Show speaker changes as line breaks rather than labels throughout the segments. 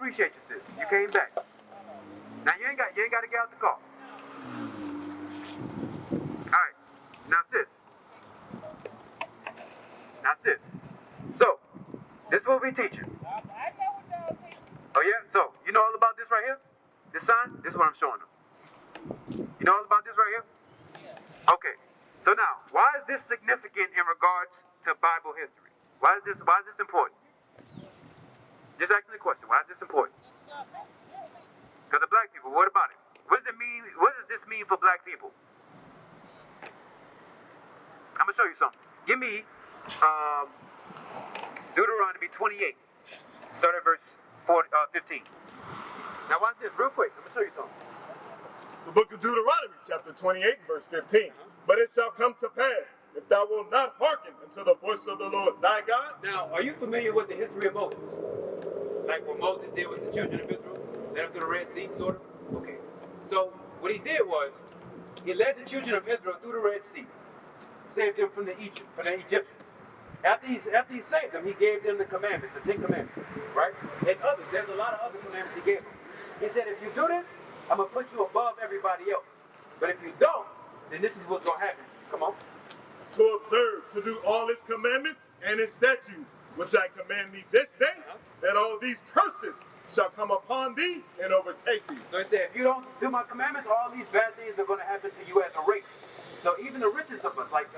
appreciate you, sis. You came back. Now you ain't got to get out the car. All right. Now, sis. So, this is what we teaching.
I know what y'all teaching.
Oh yeah. So you know all about this right here? This sign? This is what I'm showing them. You know all about this right here?
Yeah.
Okay. So now, why is this significant in regards to Bible history? Why is this important? Just asking the question. Why is this important? Because of black people. What about it? What does it mean? What does this mean for black people? I'm gonna show you something. Give me Deuteronomy 28. Start at verse 15. Now watch this real quick. I'm gonna show you something.
The book of Deuteronomy, chapter 28, verse 15. But it shall come to pass, if thou wilt not hearken unto the voice of the Lord thy God.
Now, are you familiar with the history of Moses? Like what Moses did with the children of Israel? Led them through the Red Sea, sort of? Okay. So, what he did was, he led the children of Israel through the Red Sea. Saved them from the Egyptians. After he saved them, he gave them the commandments, the 10 commandments, right? And others, there's a lot of other commandments he gave them. He said, if you do this, I'm going to put you above everybody else. But if you don't, then this is what's going to happen to you. Come on.
To observe, to do all his commandments and his statutes, which I command thee this day, that all these curses shall come upon thee and overtake thee.
So he said, if you don't do my commandments, all these bad things are going to happen to you as a race. So even the richest of us, like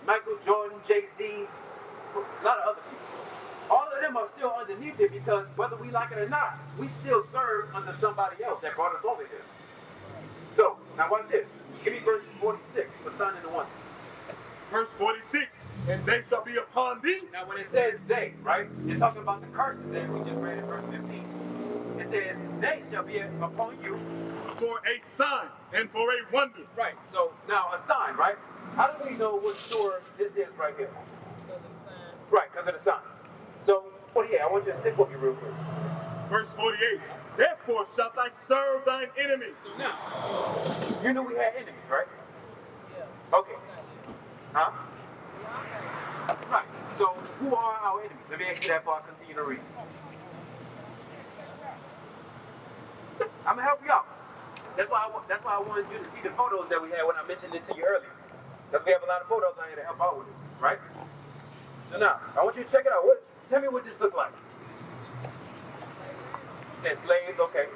Michael Jordan, Jay-Z, a lot of other people, all of them are still underneath it because whether we like it or not, we still serve under somebody else that brought us over here. So, now watch this. Give me verse 46 for sign in the one.
Verse 46, and they shall be upon thee.
Now when it says they, right, it's talking about the curses that we just read in verse 15. It says, they shall be upon you.
For a sign and for a wonder.
Right, so now a sign, right? How do we know what store this is right here?
Because of the sign.
Right, because of the sign. So, 48, I want you to stick with me real quick.
Verse 48, therefore shalt thou serve thine enemies.
So now, you knew we had enemies, right?
Yeah.
Okay. Huh? Right, so who are our enemies? Let me ask you that before I continue to read. I'm going to help you out. That's why I wanted you to see the photos that we had when I mentioned it to you earlier. Because we have a lot of photos on here to help out with it, right? So now, I want you to check it out. Tell me what this looks like. It says slaves, okay.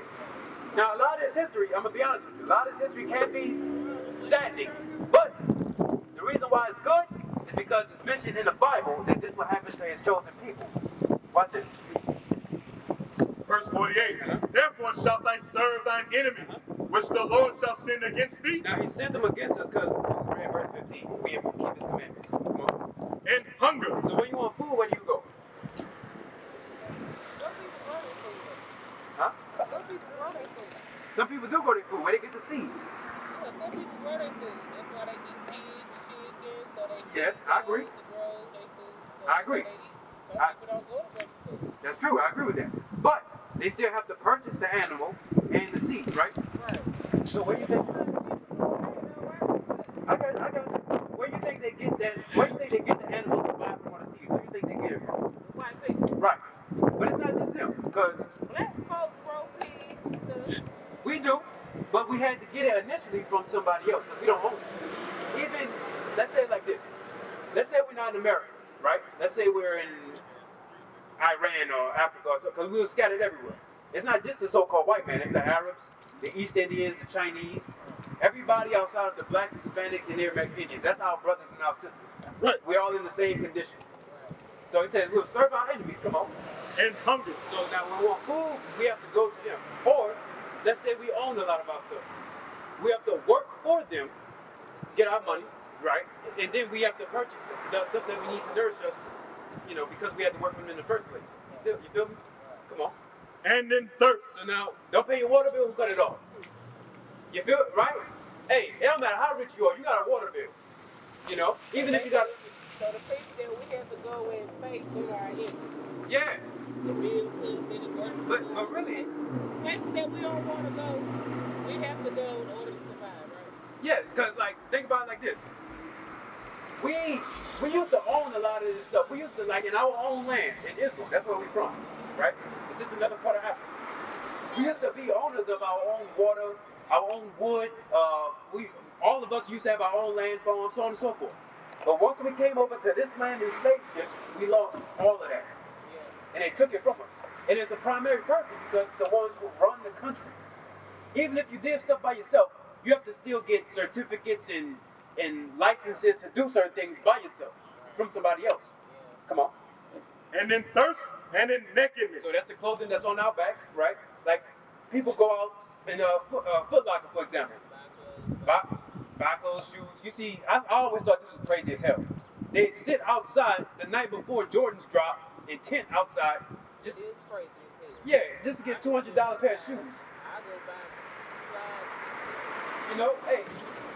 Now, a lot of this history, I'm going to be honest with you, a lot of this history can be saddening. But the reason why it's good is because it's mentioned in the Bible that this will happen to his chosen people. Watch this.
Verse 48, therefore shalt thou serve thine enemies, which the Lord shall send against thee.
Now he sent them against us because we read verse 15. We have to keep his commandments. Come on.
And hunger.
So when you want food, where do you go? Huh? Some people do go to food. Where they get the seeds?
Yeah, some people grow their food. That's why they eat pigs, chickens, so they
Yes, I agree.
grow their food. So
I agree.
Some people don't go to grow food.
That's true. I agree with that. But they still have to purchase the animal and the seeds, right?
Right.
So where you think? I got you. Where you think they get that? Where you think they get the animals to buy from or the seeds? Where you think they get it from?
White people.
Right. But it's not just them, because
Black folks grow pigs and stuff.
we do, but we had to get it initially from somebody else because we don't own it. Even, let's say it like this. Let's say we're not in America, right? Let's say we're in Iran or Africa or so, because we were scattered everywhere. It's not just the so-called white man, it's the Arabs, the East Indians, the Chinese, everybody outside of the blacks, Hispanics, and Native American Indians. That's our brothers and our sisters.
Right.
We're all in the same condition. So he says, we'll serve our enemies, come on.
And hunger.
So now when we want food, we have to go to them. Or, let's say we own a lot of our stuff. We have to work for them, get our money, right? And then we have to purchase the stuff that we need to nourish us, because we had to work for them in the first place. You feel me? Come on.
And in thirst.
So now, don't pay your water bill, who cut it off? You feel it, right? Hey, it don't matter how rich you are, you got a water bill. Even if you got...
So the people that we have to go and pay for our enemies.
Yeah.
The bills, the groceries.
But really...
Places that we don't want to go, we have to go in order to survive, right?
Yeah, because, think about it like this. We used to own a lot of this stuff. We used to, in our own land, in Israel, that's where we're from, right? It's just another part of Africa. We used to be owners of our own water, our own wood. All of us used to have our own land farms, so on and so forth. But once we came over to this land in slave ships, we lost all of that. And they took it from us. And it's a primary person because the ones who run the country. Even if you did stuff by yourself, you have to still get certificates and licenses to do certain things by yourself from somebody else. Come on.
And in thirst and in nakedness.
So that's the clothing that's on our backs, right? Like people go out in a Foot Locker, for example. Buy clothes, shoes. You see, I always thought this was crazy as hell. They sit outside the night before Jordans drop in tent outside. Just
crazy.
Yeah, just to get $200 pair of shoes.
I go buy
You know, hey,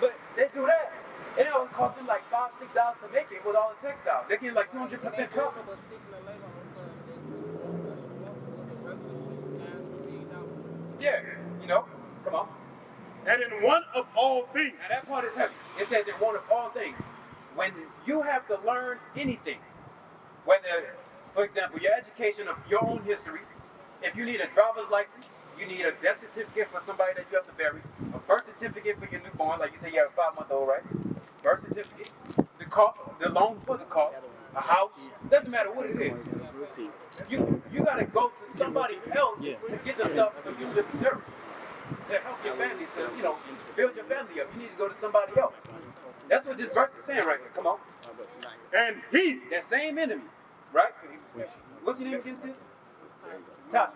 but they do that. And it only cost them like $5, $6 to make it with all the textiles. They get like 200% profit. Yeah, you know, come on.
And in one of all things.
Now that part is heavy. It says in one of all things. When you have to learn anything, whether, for example, your education of your own history, if you need a driver's license, you need a death certificate for somebody that you have to bury, a birth certificate for your newborn, like you say you have a 5-month-old, right? Birth certificate, the car, the loan for the car, a house, doesn't matter what it is. You gotta go to somebody else to get the stuff for you to be nourished. To help your family, to, you know, build your family up. You need to go to somebody else. That's what this verse is saying right here. Come on.
And he,
that same enemy, right? What's your name again, sis? Tasha.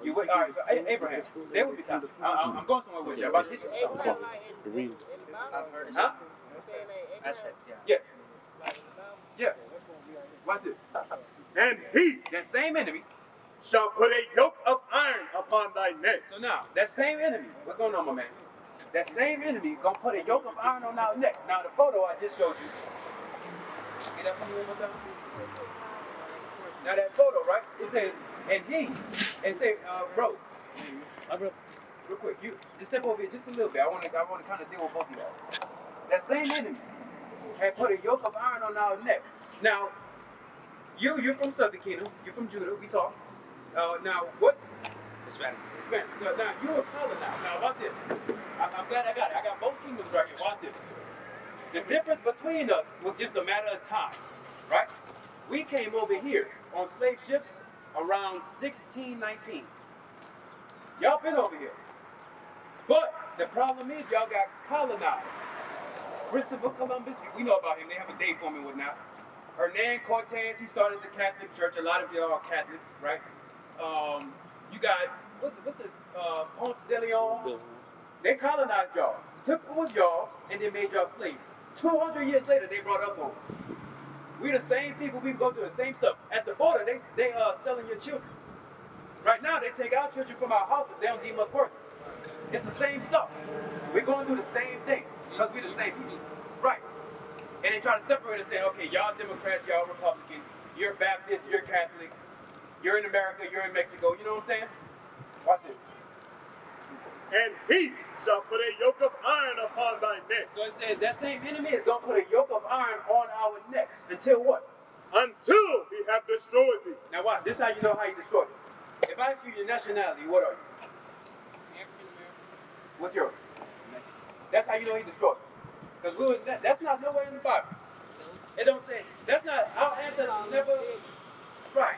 You wait. All right. So Abraham, stay with me, Tasha. I'm going somewhere with you. I'm about to hit you. Something. Huh?
Aztecs, yeah.
Yes. Yeah. Watch this.
And he,
that same enemy,
shall put a yoke of iron upon thy neck.
So now, that same enemy, what's going on, my man? That same enemy gonna put a yoke of iron on our neck. Now, the photo I just showed you. Get that for me one more time. Now, that photo, right? It says, and he, and say, bro, real quick, you just step over here just a little bit. I want to kind of deal with both of y'all. That same enemy had put a yoke of iron on our neck. Now, you're from Southern Kingdom. You're from Judah. We talk. Now, what?
Hispanic.
So now you were colonized. Now watch this. I'm glad I got it. I got both kingdoms right here. Watch this. The difference between us was just a matter of time, right? We came over here on slave ships around 1619. Y'all been over here. But the problem is y'all got colonized. Christopher Columbus, we know about him. They have a day for him and whatnot. Hernan Cortez, he started the Catholic Church. A lot of y'all are Catholics, right? You got, what's the Ponce de Leon? They colonized y'all. Took what was y'all's and then made y'all slaves. 200 years later, they brought us home. We the same people, we go through the same stuff. At the border, they are selling your children. Right now, they take our children from our house if they don't deem us worthy. It's the same stuff. We're going through the same thing because we're the same people. Right. And they try to separate us, saying, okay, y'all Democrats, y'all Republican, you're Baptist, you're Catholic, you're in America, you're in Mexico. You know what I'm saying? Watch this.
And he shall put a yoke of iron upon thy neck.
So it says that same enemy is going to put a yoke of iron on our necks. Until what?
Until he have destroyed thee.
Now watch, this is how you know how he destroyed us. If I ask you your nationality, what are you?
African American.
What's yours? That's how you know he destroyed us. Because that's not nowhere in the Bible. It don't say, that's not, our ancestors never, right.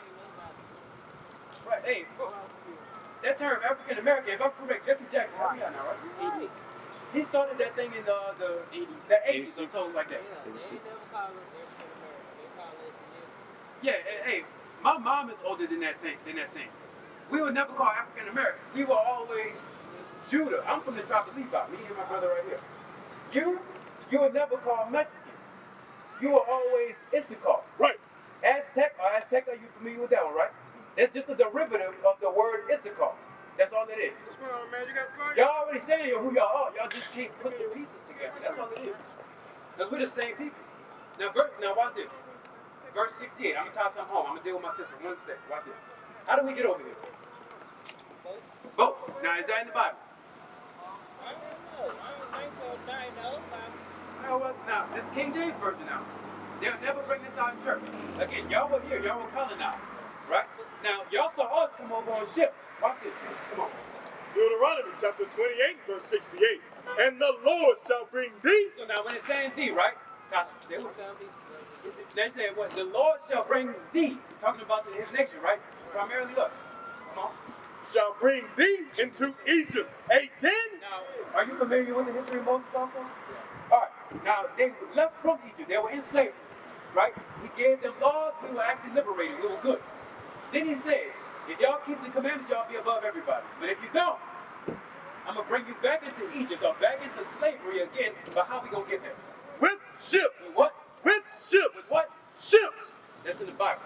Right, hey, bro, that term African American, if I'm correct, Jesse Jackson, help me out now, right? He started that thing in the 80s, the 80s or so like that.
Yeah, they never call us African American. They call us this.
Yeah, hey, my mom is older than that thing. We were never called African American. We were always Judah. I'm from the tribe of Levi, me and my brother right here. You were never called Mexican. You were always Issachar.
Right.
Aztec, are you familiar with that one, right? That's just a derivative of the word Issachar. That's all it is.
What's going on, man? You got fire?
Y'all already saying who y'all are. Y'all just can't put the pieces together. That's all it is. Because we're the same people. Now watch this. Verse 68. I'm going to tie something home. I'm going to deal with my sister. 1 second. Watch this. How do we get over here? Boat. Now, is that in the Bible?
I don't know. I don't think so.
Now, this is King James Version now. They'll never bring this out in church. Again, y'all were here. Y'all were colonized. Right? Now, y'all saw us come over on ship. Watch this. Come on.
Deuteronomy chapter 28, verse 68. And the Lord shall bring thee.
So now when it's saying thee, right? Tasha, say what? They say what? The Lord shall bring thee. Talking about his nation, right? Primarily us. Come on.
Shall bring thee into Egypt again.
Now, are you familiar with the history of Moses also? Yeah. All right. Now, they left from Egypt. They were in slavery, right? He gave them laws. We were actually liberated. We were good. Then he said, if y'all keep the commandments, y'all be above everybody. But if you don't, I'm going to bring you back into Egypt or back into slavery again. But how we going to get there?
With ships.
With what?
With ships.
With what?
Ships.
That's in the Bible.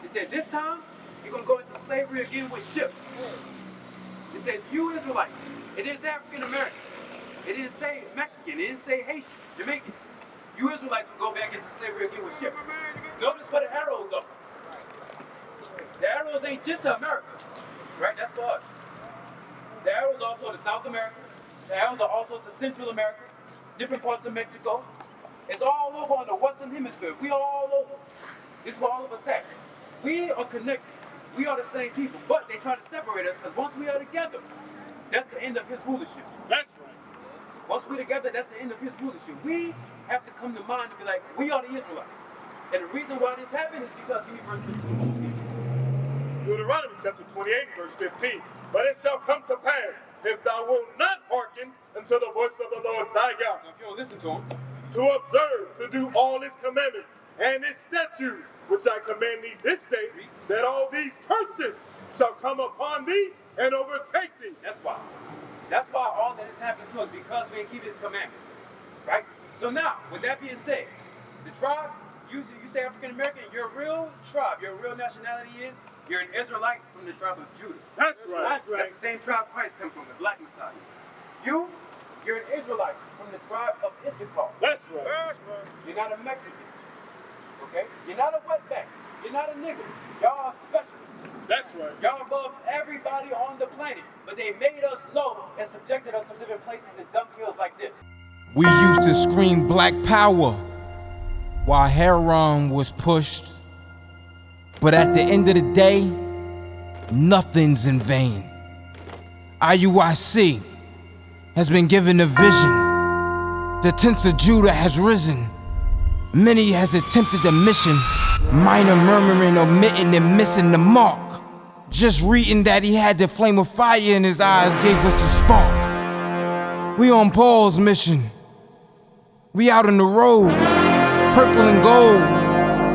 It said this time, you're going to go into slavery again with ships. It says you Israelites. It didn't say African American. It didn't say Mexican. It didn't say Haitian, Jamaican. You Israelites will go back into slavery again with ships. Notice where the arrows are. The arrows ain't just to America, right? That's for us. The arrows are also to South America. The arrows are also to Central America, different parts of Mexico. It's all over on the Western Hemisphere. We are all over. This is where all of us at. We are connected. We are the same people, but they try to separate us because once we are together, that's the end of his rulership.
That's right.
Once we're together, that's the end of his rulership. We have to come to mind and be like, we are the Israelites. And the reason why this happened is because he verse 15.
Deuteronomy chapter 28, verse 15. But it shall come to pass, if thou wilt not hearken unto the voice of the Lord thy God,
So if you don't listen to him,
to observe, to do all his commandments and his statutes, which I command thee this day, that all these curses shall come upon thee and overtake thee.
that's why. That's why all that has happened to us, because we didn't keep his commandments. Right? So now, with that being said, the tribe, you say African American, your real tribe, your real nationality is, you're an Israelite from the tribe of Judah.
That's right.
That's right. That's the same tribe Christ comes from, the black Messiah. You're an Israelite from the tribe of Issachar.
That's right.
That's right.
You're not a Mexican. Okay? You're not a wetback. You're not a nigger. Y'all are special.
That's right.
Y'all above everybody on the planet. But they made us low and subjected us to live in places in dumb hills like this.
We used to scream black power while heroin was pushed. But at the end of the day, nothing's in vain. IUIC has been given a vision. The tents of Judah has risen. Many has attempted the mission, minor murmuring, omitting, and missing the mark. Just reading that he had the flame of fire in his eyes gave us the spark. We on Paul's mission. We out on the road, purple and gold.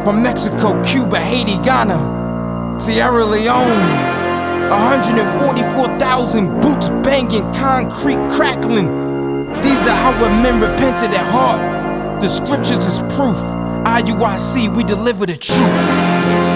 From Mexico, Cuba, Haiti, Ghana, Sierra Leone. 144,000 boots banging, concrete crackling. These are our men repented at heart. The scriptures is proof. IUIC, we deliver the truth.